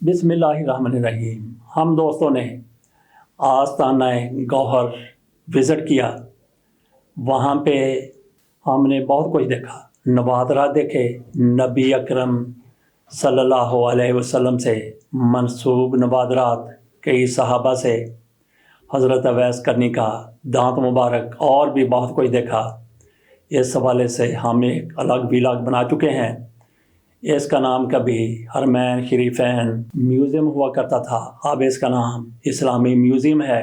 بسم اللہ الرحمن الرحیم۔ ہم دوستوں نے آستانہ گوہر وزٹ کیا۔ وہاں پہ ہم نے بہت کچھ دیکھا، نوادرات دیکھے، نبی اکرم صلی اللہ علیہ وسلم سے منسوب نوادرات، کئی صحابہ سے، حضرت اویس کرنی کا دانت مبارک، اور بھی بہت کچھ دیکھا۔ اس حوالے سے ہم ایک الگ ویلاگ بنا چکے ہیں۔ اس کا نام کبھی حرمین شریفین میوزیم ہوا کرتا تھا، اب اس کا نام اسلامی میوزیم ہے۔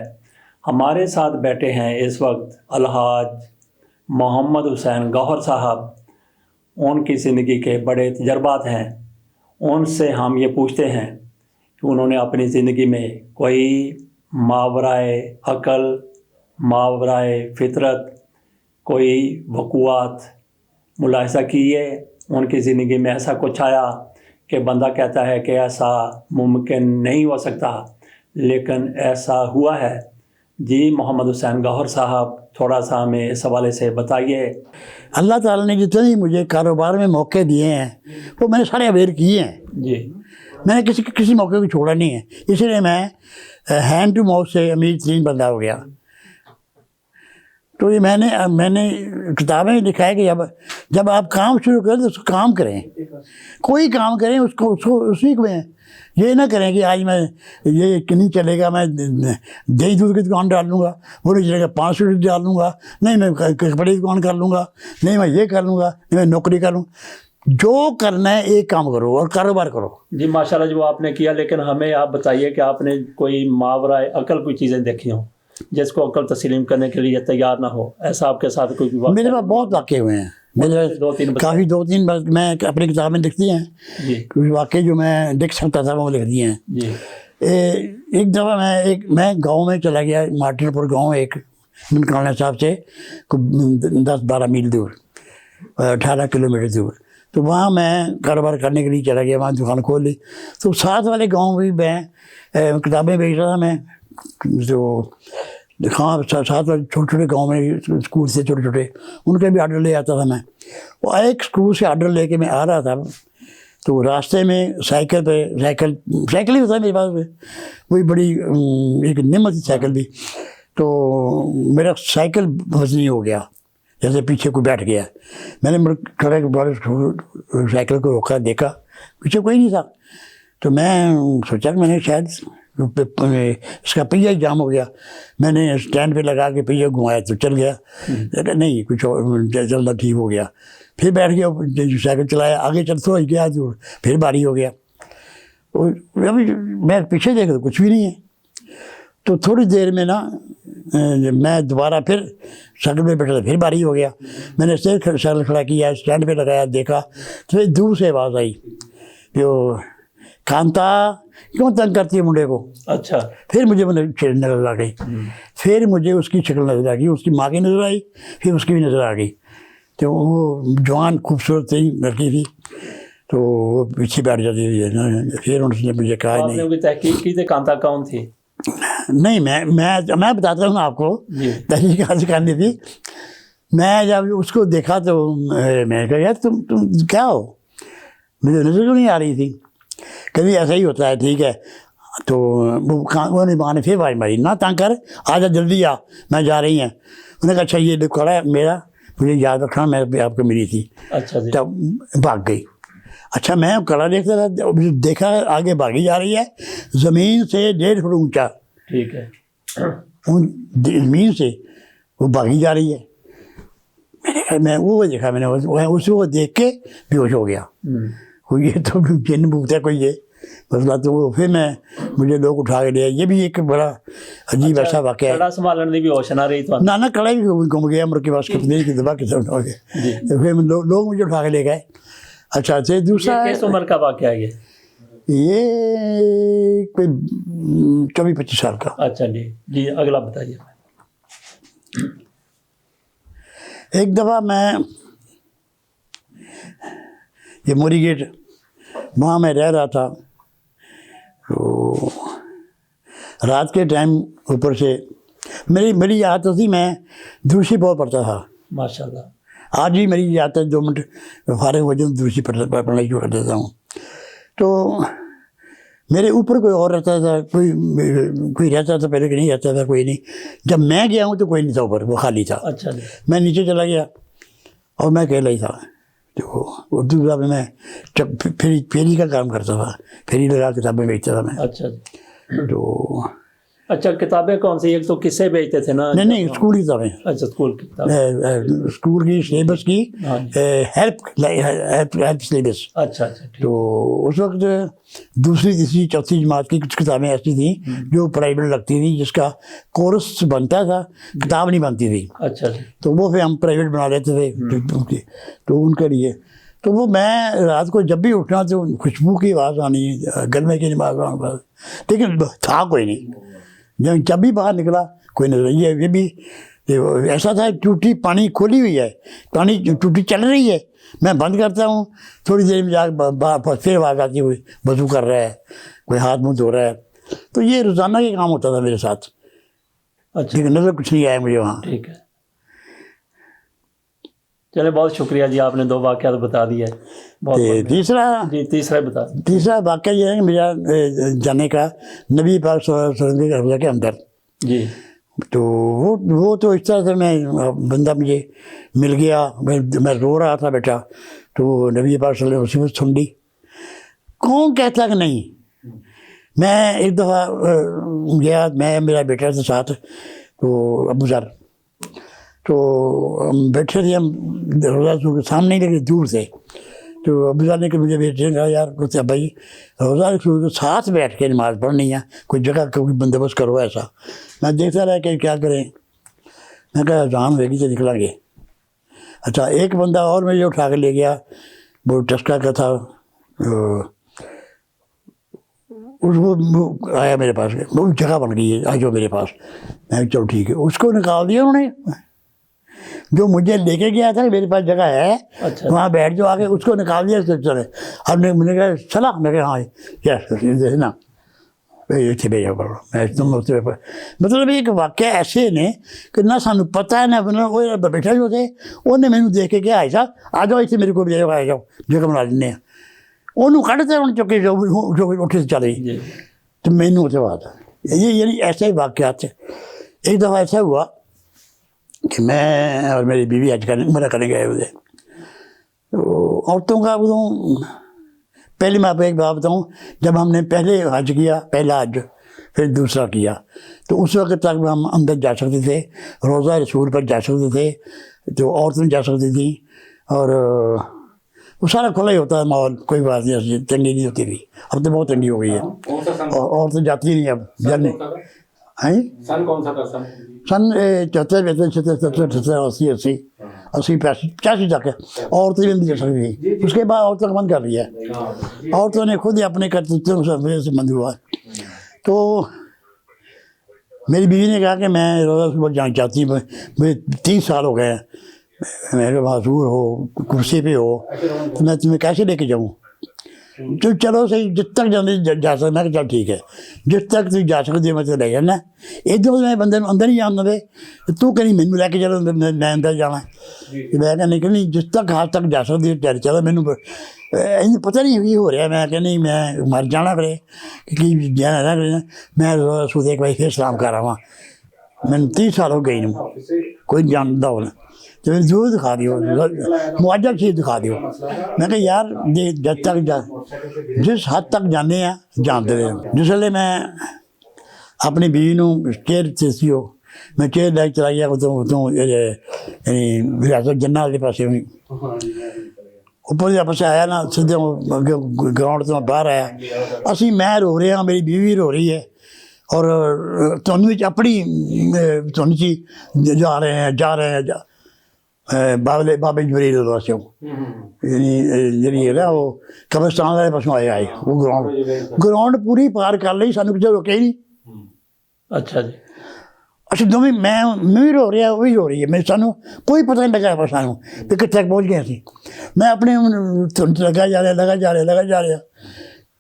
ہمارے ساتھ بیٹھے ہیں اس وقت الحاج محمد حسین گوہر صاحب۔ ان کی زندگی کے بڑے تجربات ہیں۔ ان سے ہم یہ پوچھتے ہیں کہ انہوں نے اپنی زندگی میں کوئی ماورائے عقل، ماورائے فطرت، کوئی وقوعات ملاحظہ کیے؟ ان کی زندگی میں ایسا کچھ آیا کہ بندہ کہتا ہے کہ ایسا ممکن نہیں ہو سکتا، لیکن ایسا ہوا ہے؟ جی محمد حسین گوہر صاحب، تھوڑا سا ہمیں اس حوالے سے بتائیے۔ اللہ تعالیٰ نے جتنے مجھے کاروبار میں موقع دیے ہیں وہ میں نے سارے اویئر کیے ہیں جی۔ میں نے کسی موقع کو چھوڑا نہیں ہے، اس لیے میں ہینڈ ٹو ماؤتھ سے امیر ترین بندہ ہو گیا۔ تو یہ میں نے کتابیں لکھا ہے کہ جب آپ کام شروع کریں تو اس کو کام کریں، کوئی کام کریں اس کو اسی میں، یہ نہ کریں کہ آج میں یہ نہیں چلے گا، میں دہی دودھ کی دکان ڈال لوں گا، وہ نہیں چلے گا 500 ڈال لوں گا، نہیں میں کپڑے کی دکان کر لوں گا، نہیں میں یہ کر لوں گا، نہیں میں نوکری کر لوں گا۔ جو کرنا ہے ایک کام کرو اور کاروبار کرو۔ جی ماشاءاللہ جو آپ نے کیا، لیکن ہمیں آپ بتائیے کہ آپ نے کوئی ماورائے عقل کوئی چیزیں دیکھی ہوں جس کو عقل تسلیم کرنے کے لیے تیار نہ ہو، ایسا آپ کے ساتھ کوئی واقعہ؟ میرے پاس بہت واقعے ہوئے ہیں، میرے کافی 2-3 بار میں اپنی کتاب میں لکھتی ہیں جی، کچھ واقعے جو میں لکھ سکتا تھا وہ لکھ دیے ہیں۔ جی ایک دفعہ میں گاؤں میں چلا گیا، مارٹن پور گاؤں، ایک نکالنا صاحب سے 10-12 میل دور، 18 کلومیٹر دور۔ تو وہاں میں کاروبار کرنے کے لیے چلا گیا، وہاں دکان کھول لی۔ تو ساتھ والے گاؤں بھی میں کتابیں بیچ رہا تھا، میں جو ساتھ والے چھوٹے چھوٹے گاؤں میں اسکول سے چھوٹے چھوٹے ان کے بھی آرڈر لے آتا تھا میں۔ وہ ایک اسکول سے آرڈر لے کے میں آ رہا تھا، تو راستے میں سائیکل ہی ہوتا ہے میرے پاس، وہی بڑی ایک نعمت سائیکل بھی۔ تو میرا سائیکل وزنی ہو گیا، جیسے پیچھے کوئی بیٹھ گیا۔ میں نے کھڑے سائیکل کو روکا، دیکھا پیچھے کوئی نہیں تھا۔ تو میں سوچا کہ میں نے شاید اس کا پہیہ جام ہو گیا۔ میں نے اسٹینڈ پہ لگا کے پہیہ گھمایا تو چل گیا، لیکن نہیں کچھ چلنا ٹھیک ہو گیا۔ پھر بیٹھ گیا، سائیکل چلایا، آگے چل تو گیا دور، پھر بھاری ہو گیا۔ ابھی میں پیچھے دیکھا تو کچھ بھی نہیں ہے۔ تو تھوڑی دیر میں نا میں دوبارہ پھر سائیکل پہ بیٹھا تھا، پھر بھاری ہو گیا۔ میں نے سائیکل کھڑا کیا، اسٹینڈ پہ لگایا، دیکھا تو پھر دور سے آواز آئی، جو کانتا کیوں تنگ کرتی ہے منڈے کو؟ اچھا۔ پھر مجھے نظر آ گئی، پھر مجھے اس کی شکل نظر آ گئی، اس کی ماں کی نظر آئی، پھر اس کی بھی نظر آ گئی۔ تو وہ جوان خوبصورت تھی لڑکی تھی، تو وہ پیچھے بیٹھ جاتی تھی۔ پھر انہوں نے مجھے کہا آپ نے کوئی تحقیق کی تھی کانتا کون تھی؟ نہیں، میں بتاتا ہوں آپ کو، تحقیق کہاں سے کرنی تھی۔ میں جب اس کو دیکھا تو میں نے کہا یار تم کیا ہو، مجھے نظر کیوں نہیں آ رہی تھی؟ کبھی ایسا ہی ہوتا ہے، ٹھیک ہے۔ تو وہ نے پھر آواز ماری، نہ تنگ کر، آ جا جلدی آ، میں جا رہی ہیں۔ انہوں نے کہا اچھا یہ کھڑا ہے میرا، مجھے یاد رکھنا میں آپ کو ملی تھی۔ اچھا جی۔ تب بھاگ گئی۔ اچھا میں کڑا دیکھتا تھا، دیکھا آگے بھاگی جا رہی ہے، زمین سے 1.5 فٹ اونچا، ٹھیک ہے، زمین سے وہ بھاگی جا رہی ہے۔ میں وہ دیکھا، میں نے اس کو دیکھ کے بے ہوش ہو گیا۔ یہ تو جن بھوت ہے کوئی یہ مسئلہ۔ تو پھر مجھے لوگ اٹھا کے لے، یہ بھی ایک بڑا عجیب ایسا واقعہ ہے۔ کڑا سنبھالنے بھی ہوش نہ رہی تو نہ کڑا بھی گم گیا، مر کے پاس کتنے کی دبا کتنے ہو گئے۔ تو پھر لوگ مجھے اٹھا کے لے گئے۔ اچھا سے دوسرا کس عمر کا واقعہ ہے یہ کوئی 24-25 سال کا۔ اچھا جی، جی اگلا بتائیے۔ ایک دفعہ میں یہ موری گیٹ وہاں میں رہ رہا تھا، تو رات کے ٹائم اوپر سے میری عادت تھی، میں دوسری بہت پڑھتا تھا ماشاء اللہ۔ آج بھی میری عادت ہے، 2 منٹ فارغ ہو جاؤں دوسری پڑھنا شروع کر دیتا ہوں۔ تو میرے اوپر کوئی اور رہتا تھا، کوئی رہتا تھا پہلے کہ نہیں رہتا تھا، کوئی نہیں. جب میں گیا ہوں تو کوئی نہیں تھا اوپر، وہ خالی تھا. اچھا جی. میں نیچے چلا گیا اور میں اکیلا ہی تھا. تو اردو زبان میں پھیری کا کام کرتا تھا، پھیری لگا کتابیں بیچتا تھا میں. اچھا جی. تو اچھا کتابیں کون سی؟ ایک تو قصے بیچتے تھے نا؟ نہیں اسکول کی کتابیں. اچھا اسکول کی کتابیں، اسکول کی سلیبس کی ہیلپ سلیبس. اچھا اچھا. تو اس وقت دوسری تیسری چوتھی جماعت کی کچھ کتابیں ایسی تھیں جو پرائیویٹ لگتی تھیں، جس کا کورس بنتا تھا، کتاب نہیں بنتی تھی. اچھا جی. تو وہ پھر ہم پرائیویٹ بنا لیتے تھے تو ان کے لیے. تو وہ میں رات کو جب بھی اٹھنا تو خوشبو کی آواز آنی، گلمے کی آواز آنا، لیکن تھا کوئی نہیں. جب بھی باہر نکلا کوئی نظر. یہ بھی ایسا تھا، ٹوٹی پانی کھولی ہوئی ہے، پانی ٹوٹی چل رہی ہے، میں بند کرتا ہوں، تھوڑی دیر میں جا کے پھر آواز آتی ہوئی وضو کر رہا ہے، کوئی ہاتھ منہ دھو رہا ہے. تو یہ روزانہ کے کام ہوتا تھا میرے ساتھ. اچھا لیکن نظر کچھ نہیں آیا مجھے وہاں. ٹھیک ہے. چلے بہت شکریہ جی، آپ نے 2 واقعات بتا دیا ہے. تیسرا واقعہ یہ ہے کہ میرا جانے کا نبی پاک صلی اللہ علیہ وسلم کے روضہ کے اندر. جی. تو وہ تو اس طرح سے میں بندہ مجھے مل گیا، میں رو رہا تھا بیٹا، تو نبی پاک صلی اللہ علیہ وسلم سن لی. کون کہتا کہ نہیں. میں ایک دفعہ گیا، میں میرا بیٹا تھا ساتھ، تو ابو ذر، تو ہم بیٹھے تھے، ہم روزہ کے سامنے لگے دور سے. تو ابو ذر نے کہ مجھے بیٹے نے کہا یار کہتے بھائی روزہ کے ساتھ بیٹھ کے نماز پڑھنی ہے، کوئی جگہ کوئی بندوبست کرو ایسا. میں دیکھتا رہا کہ کیا کریں. میں کہا اذان ہوئے گی تو نکلیں گے. اچھا ایک بندہ اور مجھے اٹھا کے لے گیا، وہ ٹسکا کا تھا، وہ آیا میرے پاس، وہ جگہ بن گئی ہے آ جاؤ میرے پاس. میں چلو ٹھیک ہے. اس کو نکال دیا انہوں نے، جو مجھے لے کے گیا تھا میرے پاس جگہ ہے وہاں بیٹھ جو آگے، اس کو نکال دیا. چلے اب نے کہا چلا، میں کہا ہاں یس نا اتنے بھیجا پڑو. مطلب ایک واقعہ ایسے نے کہ نہ سانو پتہ ہے نہ بیٹھا جو تھے، انہیں مینو دیکھ کے کیا صاحب آ جاؤ اتنے میرے کو بھی آ جاؤ جگہ بنا لینے ہیں. انہوں کھڑتے انہوں چکے جو اٹھے سے چلے. تو مینو اتنے بات یہ یعنی ایسے ہی واقعات. ایک دفعہ ایسا ہوا کہ میں اور میری بیوی حج عمرہ کرنے گئے ہوئے. تو عورتوں کا پہلے میں آپ کو ایک بات بتاؤں، جب ہم نے پہلے حج کیا، پہلا حج پھر دوسرا کیا، تو اس وقت تک ہم اندر جا سکتے تھے، روضہ رسول پر جا سکتے تھے، تو عورتیں جا سکتی تھیں، اور وہ سارا کھلا ہی ہوتا ہے ماحول، کوئی بات نہیں ایسی تنگی نہیں ہوتی تھی. اب تو بہت تنگی ہو گئی ہے اور عورتیں جاتی نہیں اب جانے. سن کون سا تھا؟ سن 74 75 76 80 80 85 تک عورتیں بھی نہیں جا سکتی تھیں. اس کے بعد عورتوں کا بند کر دیا ہے، عورتوں نے خود ہی اپنے کرتوتوں سے بند ہوا. تو میری بیوی نے کہا کہ میں روزہ صبح جانا چاہتی ہوں، مجھے 30 سال ہو گئے ہیں، میرے معذور ہو، کرسی پہ ہو، تو میں تمہیں کیسے لے کے جاؤں. تو چلو صحیح جس تک جا سکتا. میں کہ چل ٹھیک ہے جس تک تو جا سکتی میں تو لے جانا. ایک دو میں بندے اندر نہیں جان دے تو کہیں مینو لے کے چلو میں اندر جانا. میں کہ نہیں جس تک ہاتھ تک جا سکتی چلو. مینو پتہ نہیں یہ ہو رہا. میں کہ نہیں میں مر جانا پڑے کہ جانا رہ میں سود ایک بھائی پھر سلام کر رہا ہوں. میں 30 سال ہو گئی نہیں کوئی جانتا ہونا تو میں ضرور دکھا دیو، معاوضہ چیز دکھا دیو. میں کہ یار جب تک جس حد تک جانے ہیں جانتے رہے. جس ویلے میں اپنی بیوی نو چیئر سی ہو میں چیئر لے کے چلا گیا یعنی ریاست جنہ والے پاسے ہوئی اوپر آپ سے آیا نا سیدھے گراؤنڈ تو باہر آیا. اسی میں رو رہے ہیں، میری بیوی رو رہی ہے، اور تھوڑی اپنی تھوڑی سی جا رہے ہیں بابے جبریل واسطے یعنی ہے نا وہ قبرستان والے پاسوں آئے وہ گراؤنڈ پوری پار کر لی، سانو کچھ روکے ہی نہیں. اچھا جی. اچھا دونوں میں بھی رو رہا وہ بھی رو رہی ہے. میں سانو کوئی پتہ نہیں لگا سانو کہ کتنے تک پہنچ گئے اسی. میں اپنے لگا جا رہا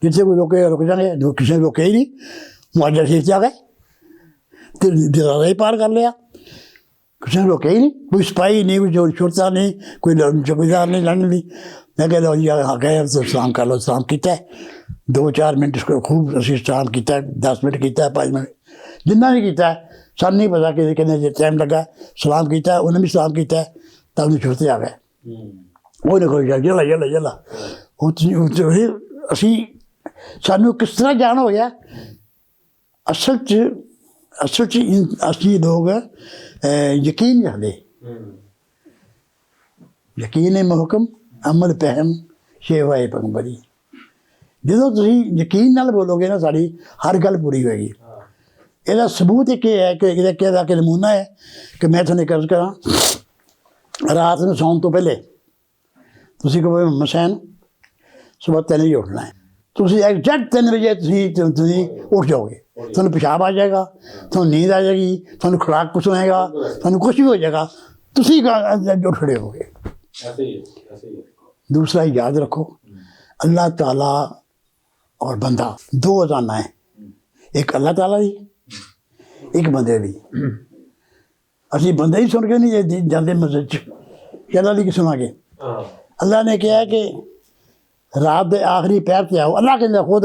جتنے کوئی روکے رک جائیں گے، کسی نے روکے ہی نہیں. معاوضہ شریف سے آ گئے، دروازہ ہی پار کر لیا، کسی نے روکے ہی نہیں. کوئی سپاہی نہیں، کوئی چھوڑتا نہیں، کوئی چوکیدار نہیں، لڑنے نہیں. میں کہ لو جی آ گئے تو سلام کر لو. سلام کیتا ہے 2-4 منٹ اس کو خوب اسی سلام کیتا ہے, 10 منٹ کیتا ہے, 5 منٹ جنہ بھی کیتا ہے, سن نہیں پتا کہ کتنے ٹائم لگا, سلام کیتا ہے, انہیں بھی سلام کیتا ہے, تب انہیں چھوٹتے آ گئے. وہ نہ کوئی جلا جلا جلا اسی سانو کس طرح جان ہو گیا. اصل اصلی لوگ یقین رکھتے, یقین محکم عمل پہم شیوائے پیغمبری. جدو تسی یقین نال بولو گے نا ساری ہر گل پوری ہوئے گی. یہ ثبوت ایک یہ ہے کہ کہ نمونہ ہے کہ میں تھوڑے قرض کراں, رات میں سون تو پہلے تسی کہو حسین صبح 3 بجے اٹھنا ہے, تسی ایگزیکٹ 3 بجے تسی اٹھ جاؤ گے, تھانوں پیشاب آ جائے گا, تھانوں نیند آ جائے گی, تھانوں کھڑاک کچھ ہوئے گا, تھانوں کچھ بھی ہو جائے گا, تسی اٹھ کھڑے ہو گے. دوسرا یاد رکھو, اللہ تعالیٰ اور بندہ 2 ازانہ ہیں, ایک اللہ تعالیٰ دی ایک بندے دی. اسی بندے ہی سن کے نہیں جاتے مسجد کہ اللہ دی کی سنا کے. اللہ نے کہا ہے کہ رات دے آخری پہر تے آؤ, اللہ کہتا خود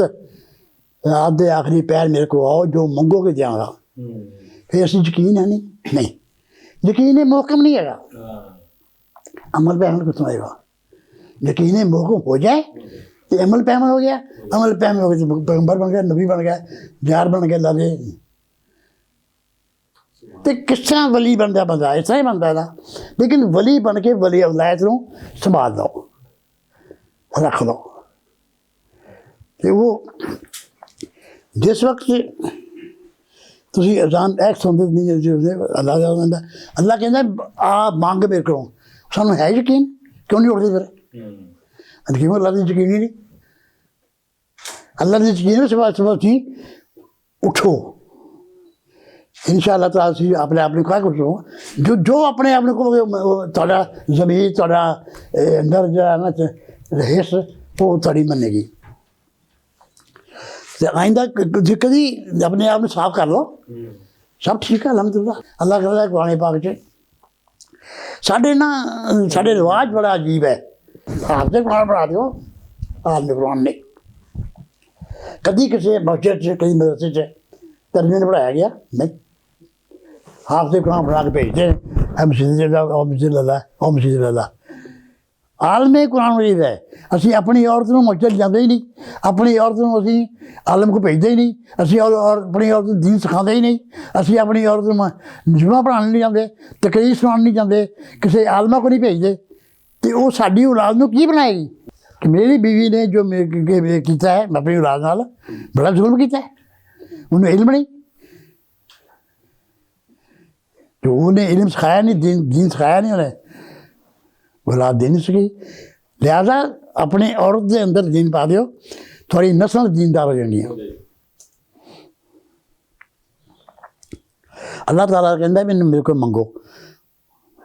رات دے آخری پہر میرے کو آؤ, جو منگو گے دیاں گا. پھر اسی یقین ہے نہیں یقین محکم نہیں ہے گا, عمل پہ عمل کتنا آئے گا. یقین محکم ہو جائے تو عمل پہ عمل ہو گیا, عمل پہ عمل ہو گیا تو پیغمبر بن گیا, نبی بن گیا, یار بن گیا اللہ دے. تو کس طرح ولی بنتا بندہ اس طرح ہی بنتا ہے نا, لیکن ولی بن کے ولی ولایت نوں سنبھال لو, رکھ لو. تو وہ جس وقت تسی اذان ایک سنتے نہیں اللہ اللہ کہتا آپ مانگ میرے کو, سانوں ہے یقین کیوں نہیں اٹھتے پھر؟ کیوں اللہ دی یقین ہی نہیں, اللہ دی یقین صبح تھی اٹھو انشاءاللہ تعالیٰ تھی اپنے آپ نے کہا کچھ ہو جو اپنے آپ کو تھوڑا زمین تھوڑا اندر جو ہے نا حص وہ تھوڑی منے گی. آئندہ کبھی اپنے آپ میں صاف کر لو, سب ٹھیک ہے الحمدللہ. اللہ کرتا ہے قرآن پاک سے ساڈے رواج بڑا عجیب ہے. آپ سے قرآن پڑھا دو, آپ نے قرآن نہیں. کدی کسی مسجد سے کسی مدرسے سے ترجمے پڑھایا گیا نہیں. آپ سے قرآن پڑھا کے بھیجتے ہیں مسجد اللہ عالم قرآن مجید ہے. اسی اپنی عورت نوں مسجد جاندے ہی نہیں, اپنی عورت نوں اسی عالم کو بھیجتے ہی نہیں, اسی اپنی عورت نوں دین سکھاندے ہی نہیں, اسی اپنی عورت نوں جمعہ پڑھانے نہیں جاندے, تقریر سنانے نہیں جاندے, کسی عالمہ کو نہیں بھیجتے. تو وہ ساری اولاد نوں کی بنائے گی؟ کہ میری بیوی نے جو کیتا ہے اپنی اولاد نال بڑا ظلم کیتا ہے, انہوں علم نہیں, جو انہیں علم سکھایا نہیں, دین سکھایا نہیں انہیں, اولاد دے نہیں سکی. لہٰذا اپنے عورت دے اندر دین پا دیو, تھوڑی نسل دیندار ہو جانی ہے. اللہ تعالیٰ کہتا ہے میں میرے کو منگو,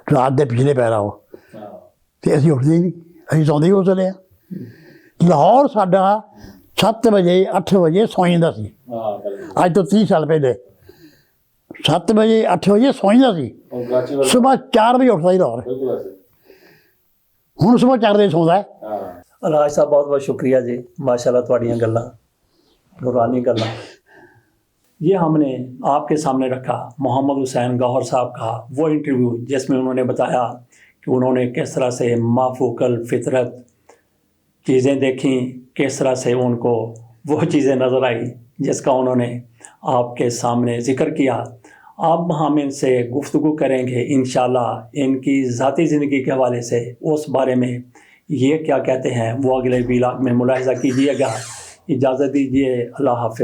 رات دے پچھلے پہر آؤ. تو اسی اٹھتے ہی نہیں, اسی سوندے ہی ہو چلے ہیں. لاہور ساڈا 7 بجے 8 بجے سو جاتا سی, اج تو 30 سال پہلے 7 بجے 8 بجے سو جاتا سی, صبح 4 بجے اٹھتا سی لاہور. ہوں صبح 4 بجے سوندا ہے. الحاج صاحب بہت بہت شکریہ جی, ماشاء اللہ تھوڑیاں گلاں نورانی گلاں. یہ ہم نے آپ کے سامنے رکھا محمد حسین گوہر صاحب کا وہ انٹرویو جس میں انہوں نے بتایا کہ انہوں نے کس طرح سے مافوق الفطرت چیزیں دیکھیں, کس طرح سے ان کو وہ چیزیں نظر آئی جس کا انہوں نے آپ کے سامنے ذکر کیا. اب ہم ان سے گفتگو کریں گے انشاءاللہ ان کی ذاتی زندگی کے حوالے سے, اس بارے میں یہ کیا کہتے ہیں وہ اگلے ولاگ میں ملاحظہ کیجیے گا. اجازت دیجیے, اللہ حافظ.